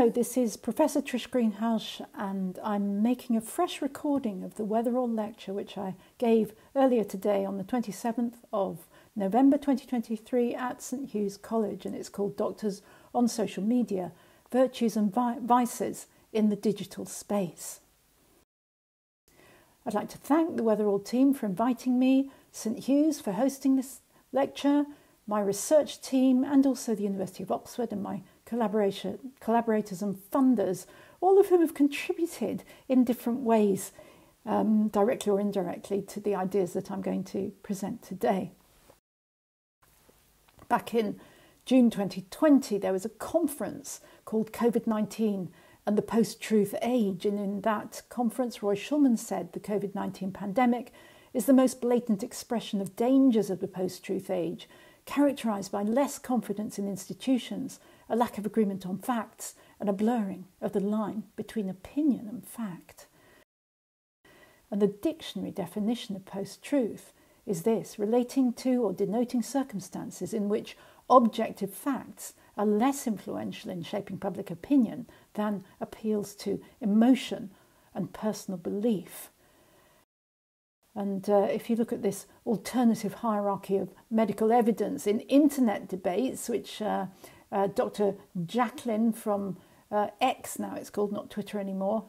Hello, this is Professor Trisha Greenhalgh, and I'm making a fresh recording of the Weatherall lecture which I gave earlier today on the 27th of November 2023 at St Hugh's College, and it's called Doctors on Social Media, Virtues and Vices in the Digital Space. I'd like to thank the Weatherall team for inviting me, St Hugh's for hosting this lecture, my research team, and also the University of Oxford and my collaborators and funders, all of whom have contributed in different ways, directly or indirectly, to the ideas that I'm going to present today. Back in June 2020, there was a conference called COVID-19 and the Post-Truth Age, and in that conference, Roy Schulman said the COVID-19 pandemic is the most blatant expression of dangers of the post-truth age, characterised by less confidence in institutions, a lack of agreement on facts, and a blurring of the line between opinion and fact. And the dictionary definition of post-truth is this: relating to or denoting circumstances in which objective facts are less influential in shaping public opinion than appeals to emotion and personal belief. And if you look at this alternative hierarchy of medical evidence in internet debates, which Dr. Jacqueline from X, now it's called, not Twitter anymore,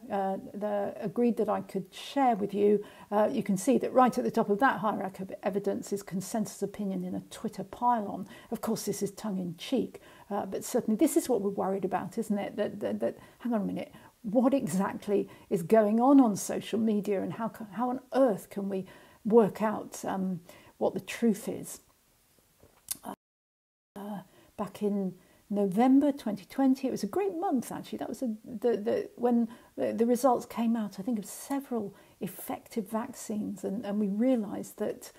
agreed that I could share with you, you can see that right at the top of that hierarchy of evidence is consensus opinion in a Twitter pylon. Of course, this is tongue-in-cheek, but certainly this is what we're worried about, isn't it? That hang on a minute, what exactly is going on social media, and how on earth can we work out what the truth is? Back in November 2020, it was a great month actually. That was when the results came out, I think, of several effective vaccines, and we realised that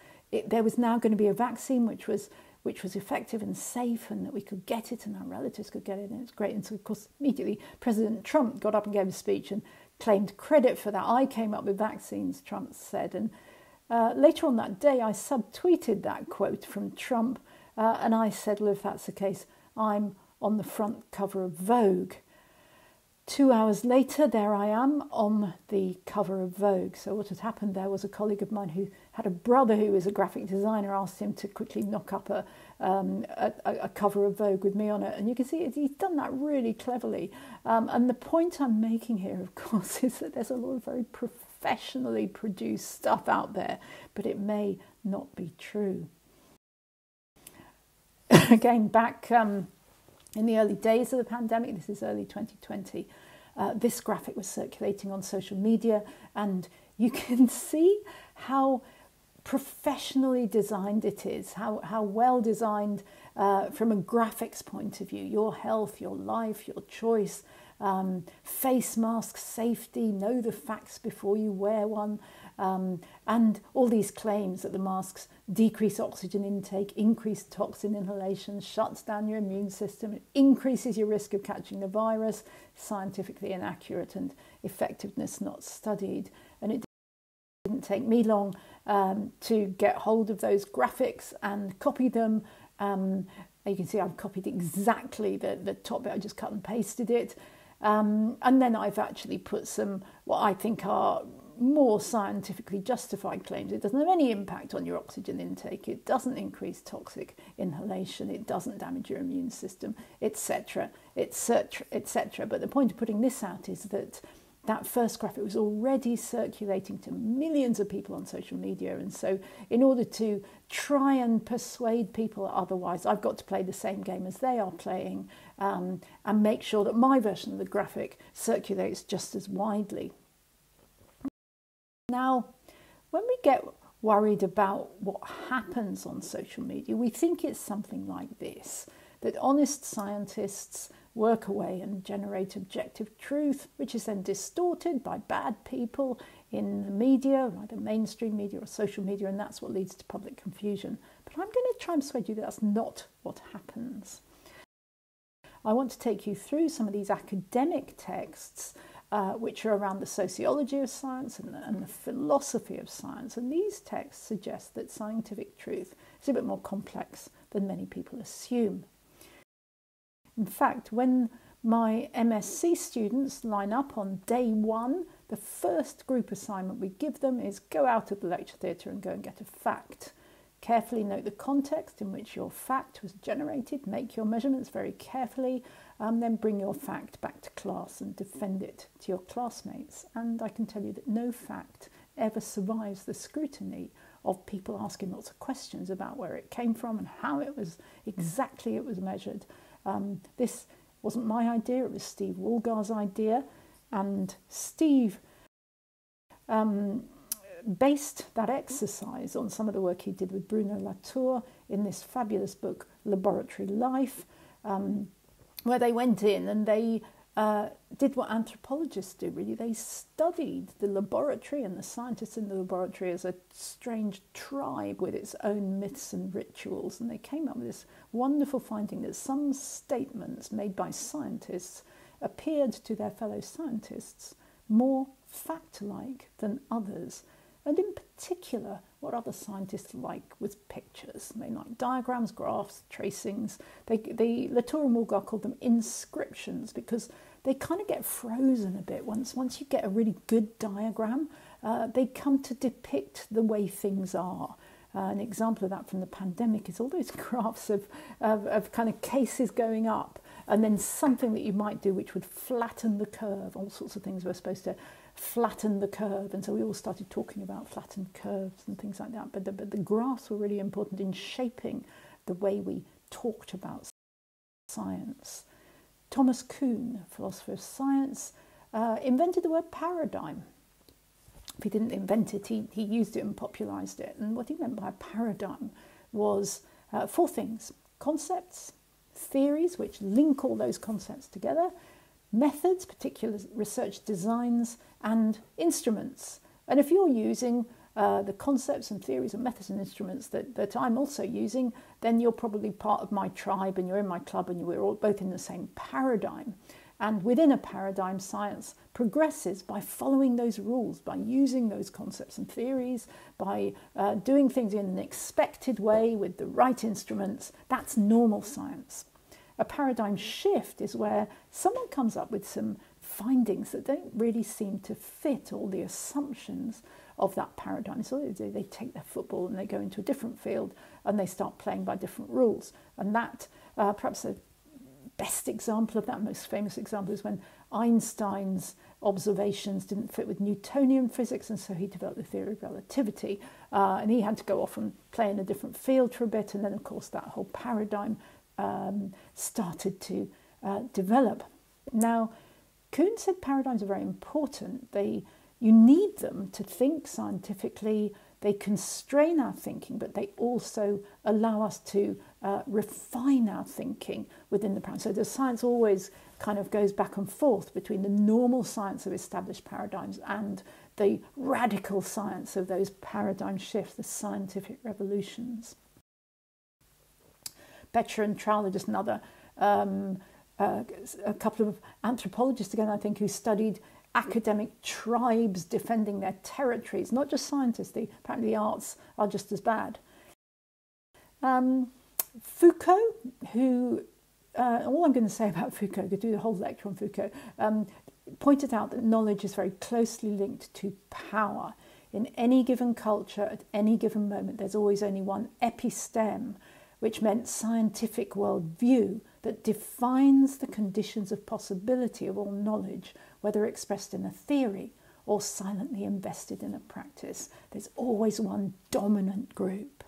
there was now going to be a vaccine which was effective and safe, and that we could get it and our relatives could get it, and it's great. And so, of course, immediately President Trump got up and gave a speech and claimed credit for that. I came up with vaccines, Trump said. And later on that day, I subtweeted that quote from Trump, and I said, well, if that's the case, I'm on the front cover of Vogue. 2 hours later, there I am on the cover of Vogue. So what had happened there was a colleague of mine who had a brother who was a graphic designer, asked him to quickly knock up a cover of Vogue with me on it. And you can see he's done that really cleverly. And the point I'm making here, of course, is that there's a lot of very professionally produced stuff out there, but it may not be true. Again, back in the early days of the pandemic, this is early 2020, this graphic was circulating on social media, and you can see how professionally designed it is, how well designed from a graphics point of view. Your health, your life, your choice, face mask safety, know the facts before you wear one, and all these claims that the masks decrease oxygen intake, increase toxin inhalation, shuts down your immune system, increases your risk of catching the virus, scientifically inaccurate and effectiveness not studied. And it didn't take me long to get hold of those graphics and copy them. You can see I've copied exactly the top bit, I just cut and pasted it. And then I've actually put some what I think are more scientifically justified claims. It doesn't have any impact on your oxygen intake, it doesn't increase toxic inhalation, it doesn't damage your immune system, etc., etc., etc. But the point of putting this out is that that first graphic was already circulating to millions of people on social media, and so in order to try and persuade people otherwise, I've got to play the same game as they are playing, and make sure that my version of the graphic circulates just as widely. Now, when we get worried about what happens on social media, we think it's something like this, that honest scientists work away and generate objective truth, which is then distorted by bad people in the media, either mainstream media or social media, and that's what leads to public confusion. But I'm going to try and persuade you that that's not what happens. I want to take you through some of these academic texts which are around the sociology of science and the philosophy of science. And these texts suggest that scientific truth is a bit more complex than many people assume. In fact, when my MSc students line up on day one. The first group assignment we give them is go out of the lecture theatre and go and get a fact. Carefully note the context in which your fact was generated, make your measurements very carefully, then bring your fact back to class and defend it to your classmates. And I can tell you that no fact ever survives the scrutiny of people asking lots of questions about where it came from and how it was measured. This wasn't my idea, it was Steve Woolgar's idea, and Steve based that exercise on some of the work he did with Bruno Latour in this fabulous book, Laboratory Life, where they went in and they did what anthropologists do, really. They studied the laboratory and the scientists in the laboratory as a strange tribe with its own myths and rituals, and they came up with this wonderful finding that some statements made by scientists appeared to their fellow scientists more fact-like than others. And in particular, what other scientists like was pictures. They like diagrams, graphs, tracings. Latour and Woolgar called them inscriptions because they kind of get frozen a bit. Once you get a really good diagram, they come to depict the way things are. An example of that from the pandemic is all those graphs of kind of cases going up and then something that you might do which would flatten the curve. All sorts of things were supposed to flatten the curve, and so we all started talking about flattened curves and things like that. But the graphs were really important in shaping the way we talked about science. Thomas Kuhn, philosopher of science, invented the word paradigm. If he didn't invent it, he used it and popularised it. And what he meant by a paradigm was four things: concepts, theories which link all those concepts together, methods, particular research designs, and instruments. And if you're using the concepts and theories and methods and instruments that I'm also using, then you're probably part of my tribe and you're in my club and we're all both in the same paradigm. And within a paradigm, science progresses by following those rules, by using those concepts and theories, by doing things in an expected way with the right instruments. That's normal science. A paradigm shift is where someone comes up with some findings that don't really seem to fit all the assumptions of that paradigm. So they take their football and they go into a different field and they start playing by different rules. And that, perhaps the best example of that, most famous example, is when Einstein's observations didn't fit with Newtonian physics, and so he developed the theory of relativity. And he had to go off and play in a different field for a bit, and then of course that whole paradigm started to develop. Now, Kuhn said paradigms are very important. You need them to think scientifically. They constrain our thinking, but they also allow us to refine our thinking within the paradigm. So the science always kind of goes back and forth between the normal science of established paradigms and the radical science of those paradigm shifts, the scientific revolutions. Betcher and Trowler, just another, a couple of anthropologists again, I think, who studied academic tribes defending their territories, not just scientists. Apparently the arts are just as bad. Foucault, who, all I'm going to say about Foucault, I could do the whole lecture on Foucault, pointed out that knowledge is very closely linked to power. In any given culture, at any given moment, there's always only one episteme, which meant scientific worldview that defines the conditions of possibility of all knowledge, whether expressed in a theory or silently invested in a practice. There's always one dominant group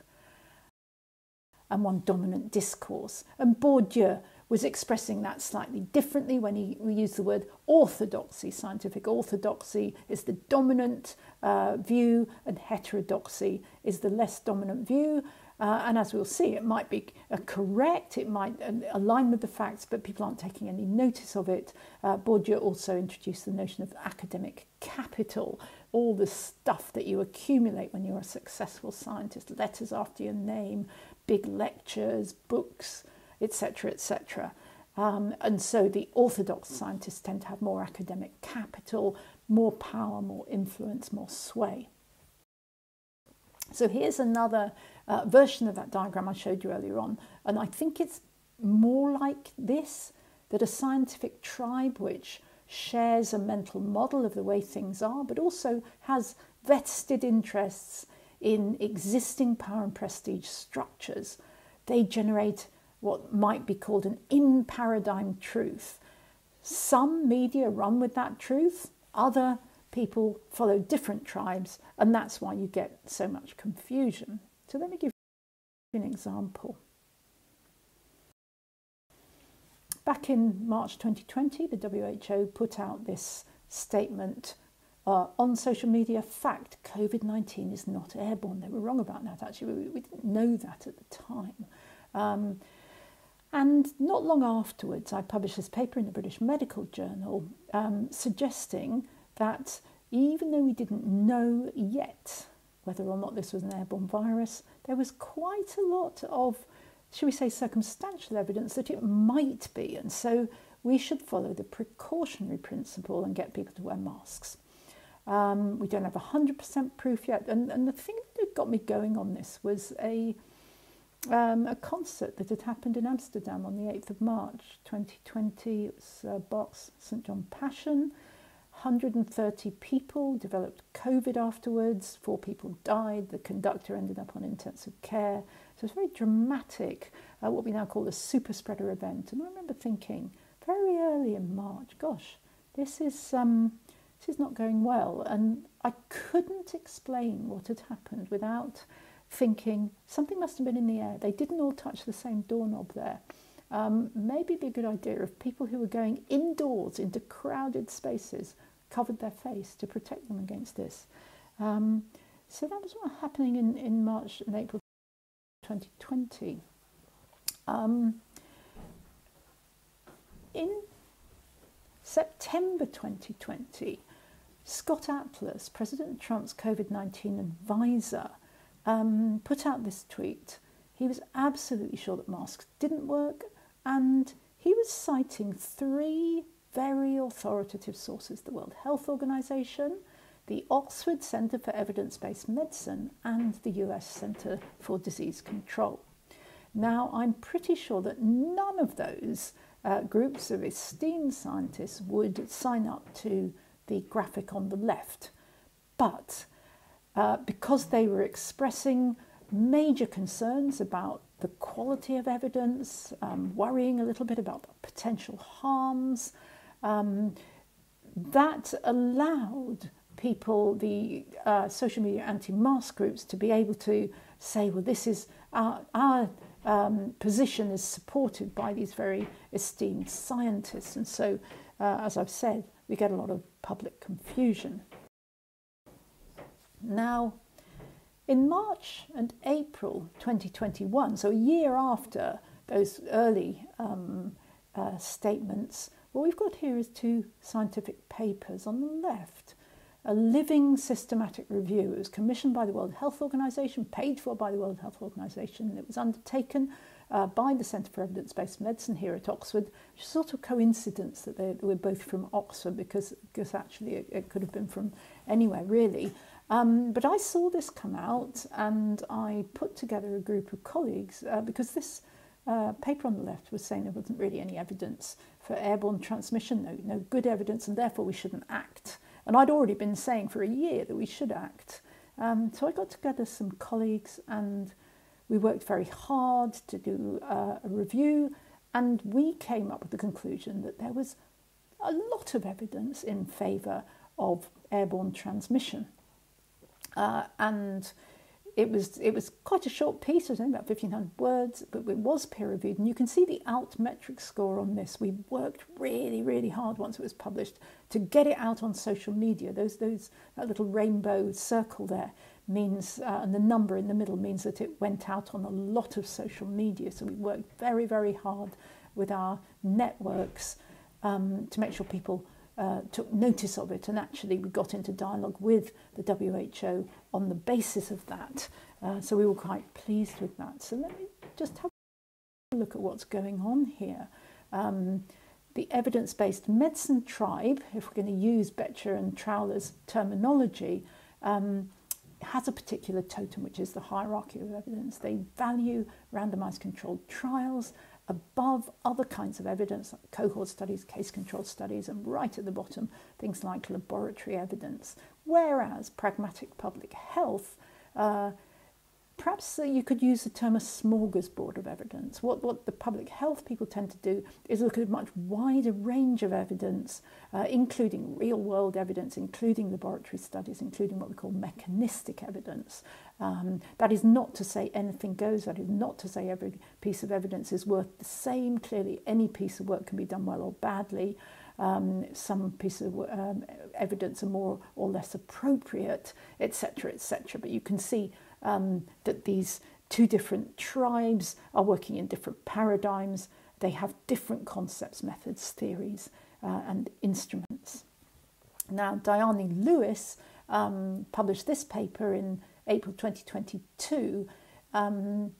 and one dominant discourse. And Bourdieu was expressing that slightly differently when he used the word orthodoxy. Scientific orthodoxy is the dominant view, and heterodoxy is the less dominant view. And as we'll see, it might be correct, it might align with the facts, but people aren't taking any notice of it. Bourdieu also introduced the notion of academic capital, all the stuff that you accumulate when you're a successful scientist, letters after your name, big lectures, books, etc., etc. And so the orthodox scientists tend to have more academic capital, more power, more influence, more sway. So here's another version of that diagram I showed you earlier on, and I think it's more like this. that a scientific tribe which shares a mental model of the way things are, but also has vested interests in existing power and prestige structures, they generate what might be called an in-paradigm truth. Some media run with that truth, other people follow different tribes, and that's why you get so much confusion. So let me give you an example. Back in March 2020, the WHO put out this statement on social media: fact, COVID-19 is not airborne. They were wrong about that, actually. We didn't know that at the time. And not long afterwards, I published this paper in the British Medical Journal suggesting that even though we didn't know yet whether or not this was an airborne virus, there was quite a lot of, shall we say, circumstantial evidence that it might be. And so we should follow the precautionary principle and get people to wear masks. We don't have 100% proof yet. And the thing that got me going on this was a concert that had happened in Amsterdam on the 8th of March 2020. It was Bach's St. John Passion. 130 people developed COVID afterwards. 4 people died. The conductor ended up on intensive care. So it's very dramatic, what we now call a super spreader event. And I remember thinking very early in March, gosh, this is not going well. And I couldn't explain what had happened without thinking something must have been in the air. They didn't all touch the same doorknob there. Maybe it'd be a good idea if people who were going indoors into crowded spaces covered their face to protect them against this. So that was what was happening in March and April 2020. In September 2020, Scott Atlas, President Trump's COVID-19 advisor, put out this tweet. He was absolutely sure that masks didn't work, and he was citing 3 very authoritative sources: the World Health Organization, the Oxford Centre for Evidence-Based Medicine, and the US Centre for Disease Control. Now, I'm pretty sure that none of those groups of esteemed scientists would sign up to the graphic on the left, but because they were expressing major concerns about the quality of evidence, worrying a little bit about the potential harms, that allowed people, the social media anti-mask groups, to be able to say, well, this is our position is supported by these very esteemed scientists. And so, as I've said, we get a lot of public confusion. Now, in March and April 2021, so a year after those early statements, what we've got here is 2 scientific papers. On the left, a living systematic review. It was commissioned by the World Health Organization, paid for by the World Health Organization, and it was undertaken by the Centre for Evidence-Based Medicine here at Oxford, which is sort of coincidence that they were both from Oxford, because actually it could have been from anywhere, really. But I saw this come out, and I put together a group of colleagues because this paper on the left was saying there wasn't really any evidence for airborne transmission, no good evidence, and therefore we shouldn't act. And I'd already been saying for a year that we should act. So I got together some colleagues, and we worked very hard to do a review, and we came up with the conclusion that there was a lot of evidence in favour of airborne transmission. And it was quite a short piece. It was only about 1,500 words, but it was peer-reviewed. And you can see the altmetric score on this. We worked really, really hard once it was published to get it out on social media. That little rainbow circle there means, and the number in the middle means that it went out on a lot of social media. So we worked very, very hard with our networks to make sure people took notice of it, and actually we got into dialogue with the WHO on the basis of that. So we were quite pleased with that. So let me just have a look at what's going on here. The evidence-based medicine tribe, if we're going to use Betcher and Trowler's terminology, has a particular totem, which is the hierarchy of evidence. They value randomized controlled trials. above other kinds of evidence, like cohort studies, case control studies, and right at the bottom, things like laboratory evidence. Whereas pragmatic public health, perhaps you could use the term a smorgasbord of evidence. What the public health people tend to do is look at a much wider range of evidence, including real-world evidence, including laboratory studies, including what we call mechanistic evidence. That is not to say anything goes. That is not to say every piece of evidence is worth the same. Clearly, any piece of work can be done well or badly. Some pieces of evidence are more or less appropriate, etc., etc. But you can see that these two different tribes are working in different paradigms. They have different concepts, methods, theories, and instruments. Now, Diane Lewis published this paper in April 2022 in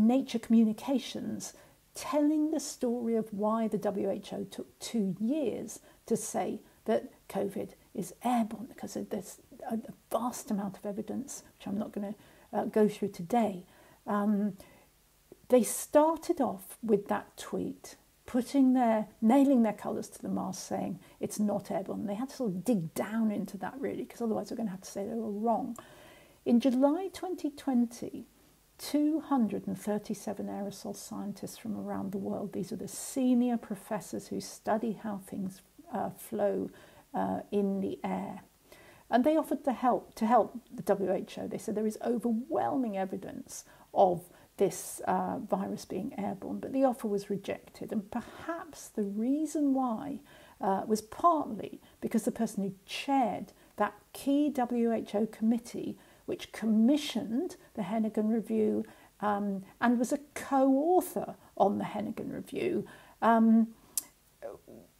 Nature Communications, telling the story of why the WHO took 2 years to say that COVID is airborne, because there's a vast amount of evidence, which I'm not going to go through today. They started off with that tweet, nailing their colours to the mast, saying it's not airborne. They had to sort of dig down into that, really, because otherwise they're going to have to say they were wrong. In July 2020, 237 aerosol scientists from around the world, these are the senior professors who study how things flow in the air, and they offered to help the WHO. They said there is overwhelming evidence of this virus being airborne, but the offer was rejected. And perhaps the reason why was partly because the person who chaired that key WHO committee, which commissioned the Hennigan Review and was a co-author on the Hennigan Review,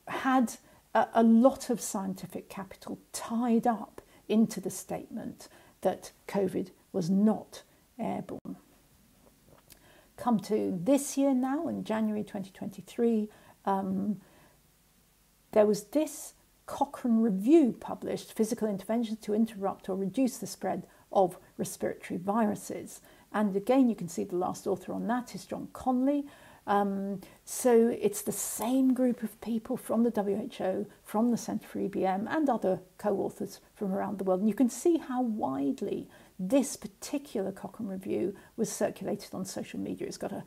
had a lot of scientific capital tied up into the statement that COVID was not airborne. Come to this year now, in January 2023, there was this Cochrane review published, Physical Interventions to Interrupt or Reduce the Spread of Respiratory Viruses. And again, you can see the last author on that is John Conley. So it's the same group of people from the WHO, from the Centre for EBM, and other co-authors from around the world. And you can see how widely this particular Cochrane review was circulated on social media. It's got a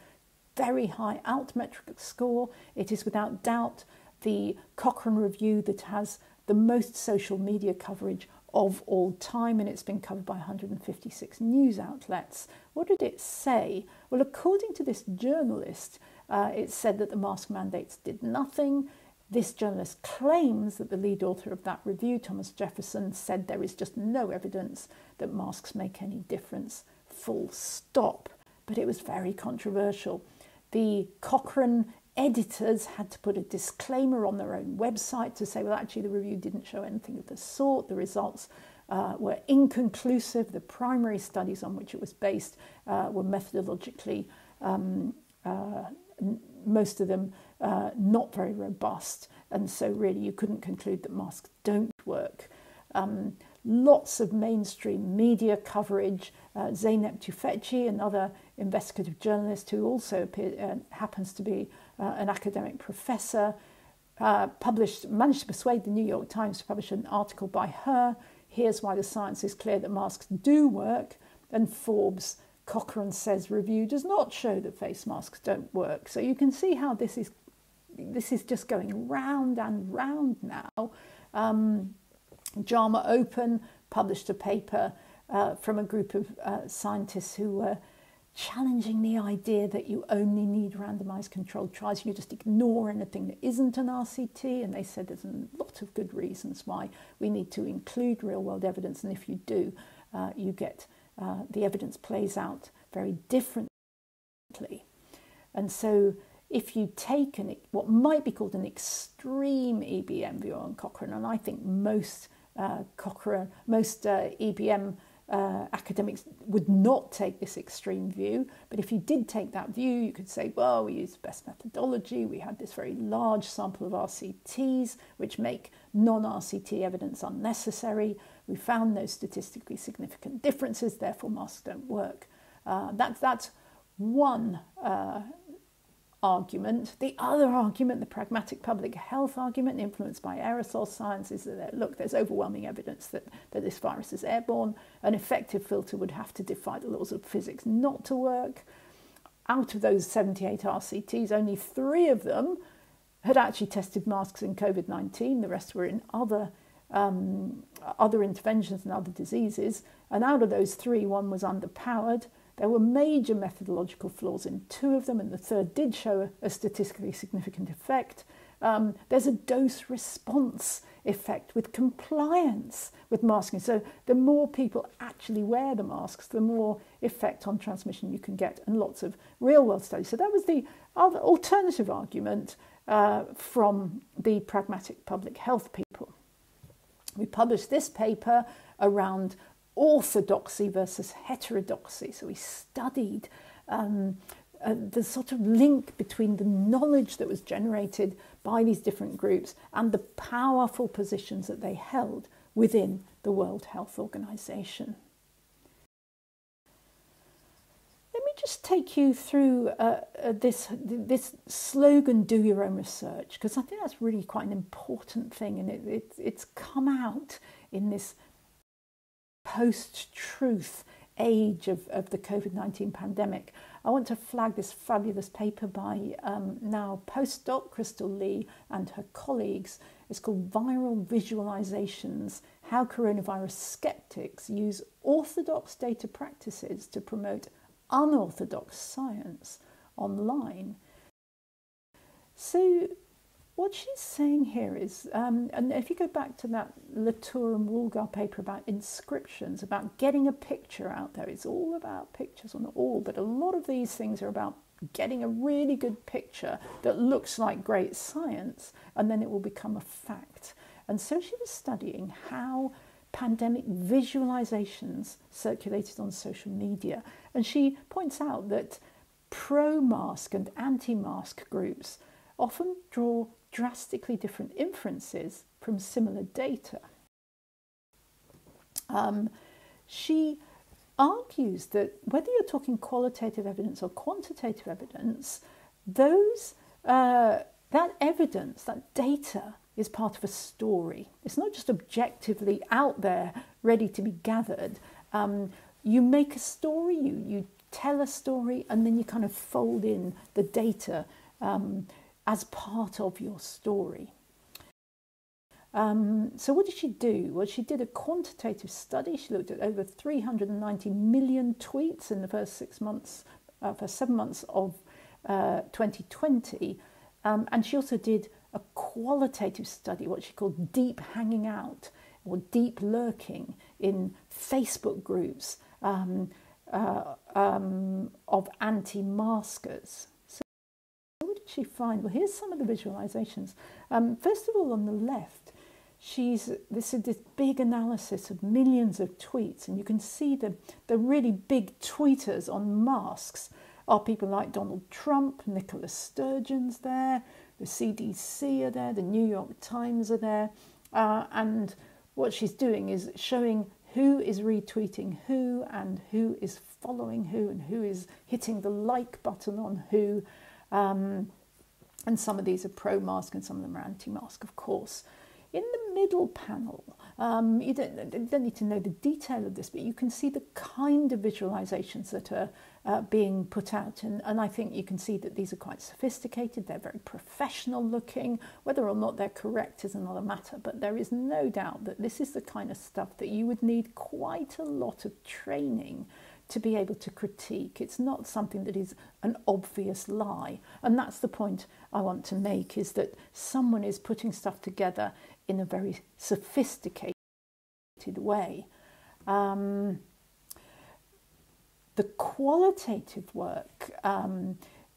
very high altmetric score. It is without doubt the Cochrane review that has the most social media coverage of all time, and it's been covered by 156 news outlets. What did it say? Well, according to this journalist, it said that the mask mandates did nothing. This journalist claims that the lead author of that review, Thomas Jefferson, said there is just no evidence that masks make any difference, full stop. But it was very controversial. The Cochrane editors had to put a disclaimer on their own website to say, well, actually, the review didn't show anything of the sort. The results were inconclusive. The primary studies on which it was based were methodologically, most of them not very robust. And so really you couldn't conclude that masks don't work. Lots of mainstream media coverage. Zeynep Tufekci, another investigative journalist who also happens to be an academic professor, managed to persuade the New York Times to publish an article by her. Here's why the science is clear that masks do work. And Forbes, Cochrane says review does not show that face masks don't work. So you can see how this is just going round and round now. JAMA Open published a paper from a group of scientists who were challenging the idea that you only need randomized controlled trials. You just ignore anything that isn't an RCT. And they said there's a lot of good reasons why we need to include real-world evidence. And if you do, you get the evidence plays out very differently. And so if you take what might be called an extreme EBM view on Cochrane, and I think most EBM academics would not take this extreme view, but if you did take that view, you could say, well, we used the best methodology, we had this very large sample of RCTs, which make non-RCT evidence unnecessary, we found no statistically significant differences, therefore masks don't work. That's one argument. The other argument, the pragmatic public health argument, influenced by aerosol science, is that, look, there's overwhelming evidence that this virus is airborne. An effective filter would have to defy the laws of physics not to work. Out of those 78 RCTs, only 3 of them had actually tested masks in COVID-19. The rest were in other interventions and other diseases. And out of those 3, 1 was underpowered. There were major methodological flaws in 2 of them, and the third did show a statistically significant effect. There's a dose-response effect with compliance with masking. So the more people actually wear the masks, the more effect on transmission you can get, and lots of real-world studies. So that was the other alternative argument from the pragmatic public health people. We published this paper around orthodoxy versus heterodoxy. So we studied the sort of link between the knowledge that was generated by these different groups and the powerful positions that they held within the World Health Organization. Let me just take you through this slogan, do your own research, because I think that's really quite an important thing, and it's come out in this post-truth age of the COVID-19 pandemic. I want to flag this fabulous paper by now postdoc Crystal Lee and her colleagues. It's called Viral Visualizations, How Coronavirus Skeptics Use Orthodox Data Practices to Promote Unorthodox Science Online. So what she's saying here is, and if you go back to that Latour and Woolgar paper about inscriptions, about getting a picture out there, it's all about pictures, or not all, but a lot of these things are about getting a really good picture that looks like great science, and then it will become a fact. And so she was studying how pandemic visualizations circulated on social media. And she points out that pro-mask and anti-mask groups often draw drastically different inferences from similar data. She argues that whether you're talking qualitative evidence or quantitative evidence, that evidence, that data, is part of a story. It's not just objectively out there, ready to be gathered. You make a story, you tell a story, and then you kind of fold in the data as part of your story. So what did she do? Well, she did a quantitative study. She looked at over 390 million tweets in the first 7 months of 2020. And she also did a qualitative study, what she called deep hanging out or deep lurking in Facebook groups of anti-maskers. So what did she find? Well, here's some of the visualizations. First of all, on the left, this is this big analysis of millions of tweets, and you can see the really big tweeters on masks are people like Donald Trump, Nicola Sturgeon's there, the CDC are there, the New York Times are there, and what she's doing is showing who is retweeting who and who is following who and who is hitting the like button on who, and some of these are pro-mask and some of them are anti-mask, of course. In the middle panel, you don't need to know the detail of this, but you can see the kind of visualizations that are being put out. And I think you can see that these are quite sophisticated, they're very professional looking. Whether or not they're correct is another matter, but there is no doubt that this is the kind of stuff that you would need quite a lot of training to be able to critique. It's not something that is an obvious lie. And that's the point I want to make, is that someone is putting stuff together in a very sophisticated way. The qualitative work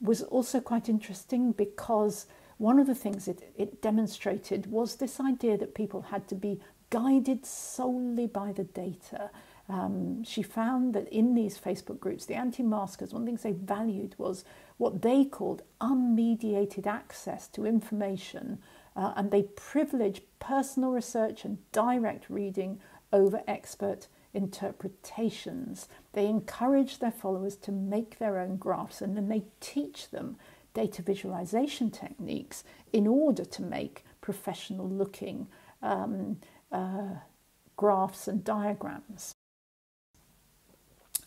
was also quite interesting, because one of the things it demonstrated was this idea that people had to be guided solely by the data. She found that in these Facebook groups, the anti-maskers, one of the things they valued was what they called unmediated access to information, and they privileged personal research and direct reading over expert interpretations. They encourage their followers to make their own graphs, and then they teach them data visualization techniques in order to make professional looking graphs and diagrams.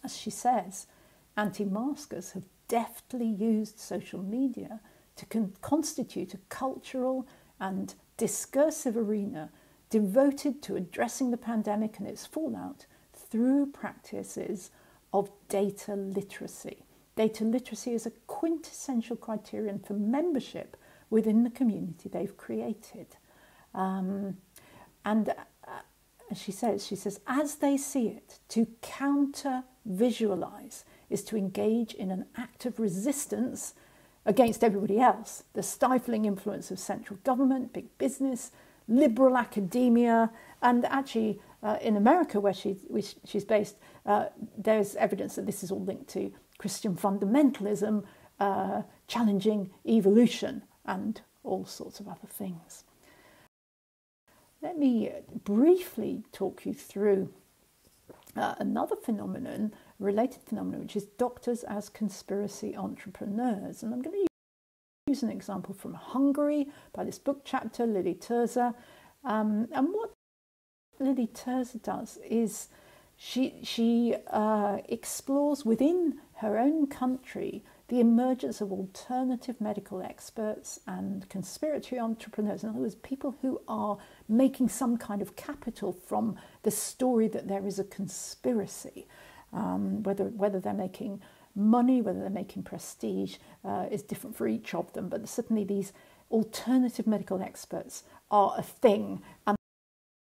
As she says, anti-maskers have deftly used social media to constitute a cultural and discursive arena devoted to addressing the pandemic and its fallout through practices of data literacy. Data literacy is a quintessential criterion for membership within the community they've created. And as she says, as they see it, to counter-visualize is to engage in an act of resistance against everybody else, the stifling influence of central government, big business, liberal academia, and actually in America, where she's based, there's evidence that this is all linked to Christian fundamentalism, challenging evolution, and all sorts of other things. Let me briefly talk you through another phenomenon, related phenomenon, which is doctors as conspiracy entrepreneurs. And I'm going to use an example from Hungary by this book chapter, Lili Terza. And what Lili Terza does is she explores within her own country the emergence of alternative medical experts and conspiratory entrepreneurs. In other words, people who are making some kind of capital from the story that there is a conspiracy. Whether they're making money, whether they're making prestige, is different for each of them. But certainly these alternative medical experts are a thing, and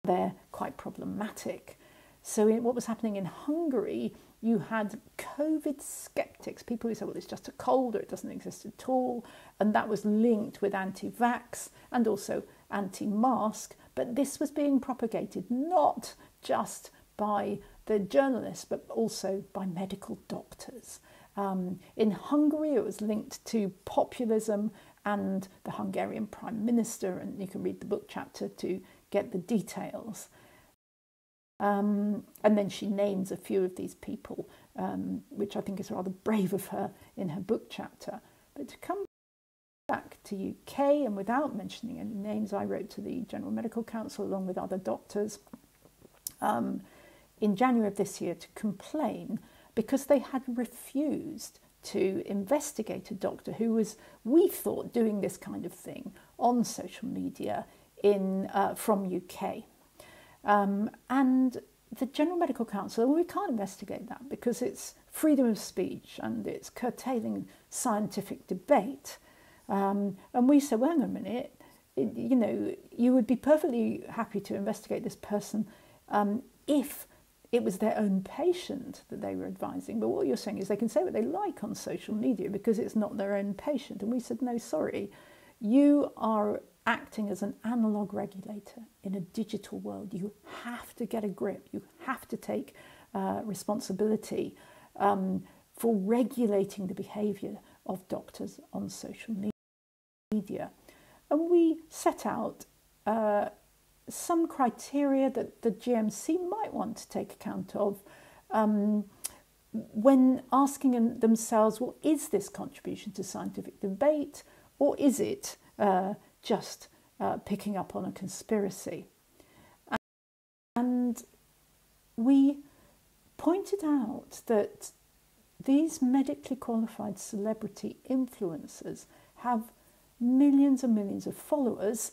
they're quite problematic. So what was happening in Hungary, you had COVID skeptics, people who said, well, it's just a cold or it doesn't exist at all. And that was linked with anti-vax and also anti-mask. But this was being propagated not just by the journalists, but also by medical doctors. In Hungary, it was linked to populism and the Hungarian Prime Minister, and you can read the book chapter to get the details. And then she names a few of these people, which I think is rather brave of her in her book chapter. But to come back to UK, and without mentioning any names, I wrote to the General Medical Council along with other doctors in January of this year to complain because they had refused to investigate a doctor who was, we thought, doing this kind of thing on social media from UK. And the General Medical Council, well, we can't investigate that because it's freedom of speech and it's curtailing scientific debate. And we said, well, hang on a minute, you would be perfectly happy to investigate this person if it was their own patient that they were advising. But what you're saying is they can say what they like on social media because it's not their own patient. And we said, no, sorry, you are acting as an analog regulator in a digital world. You have to get a grip. You have to take responsibility for regulating the behaviour of doctors on social media. And we set out some criteria that the GMC might want to take account of when asking themselves, well, is this contribution to scientific debate, or is it just picking up on a conspiracy? And we pointed out that these medically qualified celebrity influencers have millions and millions of followers,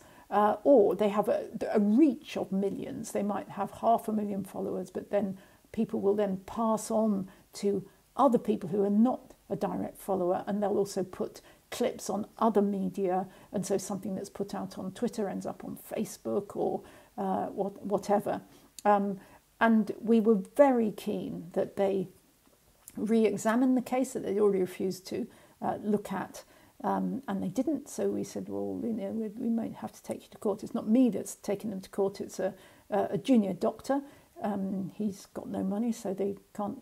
or they have a reach of millions. They might have 500,000 followers, but then people will then pass on to other people who are not a direct follower, and they'll also put clips on other media, and so something that's put out on Twitter ends up on Facebook or whatever. And we were very keen that they re-examine the case that they'd already refused to look at, and they didn't. So we said, well, we might have to take you to court. It's not me that's taking them to court. It's a junior doctor. He's got no money, so they can't.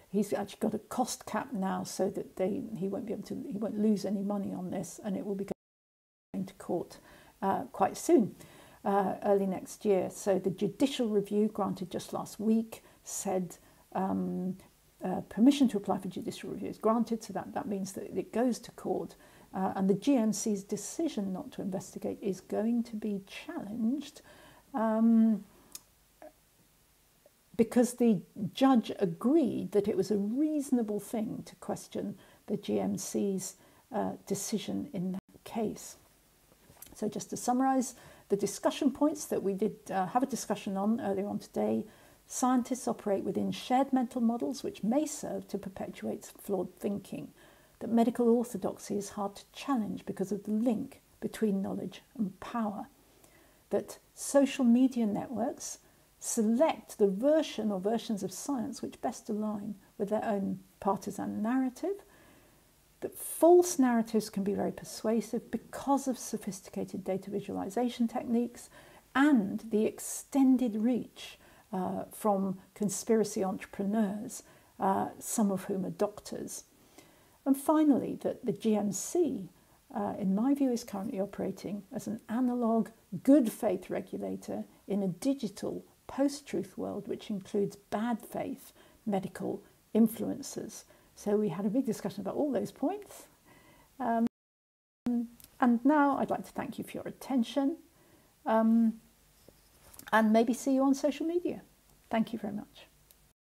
He's actually got a cost cap now, so that he won't lose any money on this, and it will be going to court quite soon, early next year. So the judicial review granted just last week said permission to apply for judicial review is granted, so that means that it goes to court, and the GMC's decision not to investigate is going to be challenged because the judge agreed that it was a reasonable thing to question the GMC's decision in that case. So just to summarise the discussion points that we did have a discussion on earlier on today: scientists operate within shared mental models which may serve to perpetuate flawed thinking, that medical orthodoxy is hard to challenge because of the link between knowledge and power, that social media networks select the version or versions of science which best align with their own partisan narrative, that false narratives can be very persuasive because of sophisticated data visualization techniques, and the extended reach from conspiracy entrepreneurs, some of whom are doctors. And finally, that the GMC, in my view, is currently operating as an analogue good faith regulator in a digital post-truth world, which includes bad faith medical influencers. So we had a big discussion about all those points. And now I'd like to thank you for your attention, and maybe see you on social media. Thank you very much.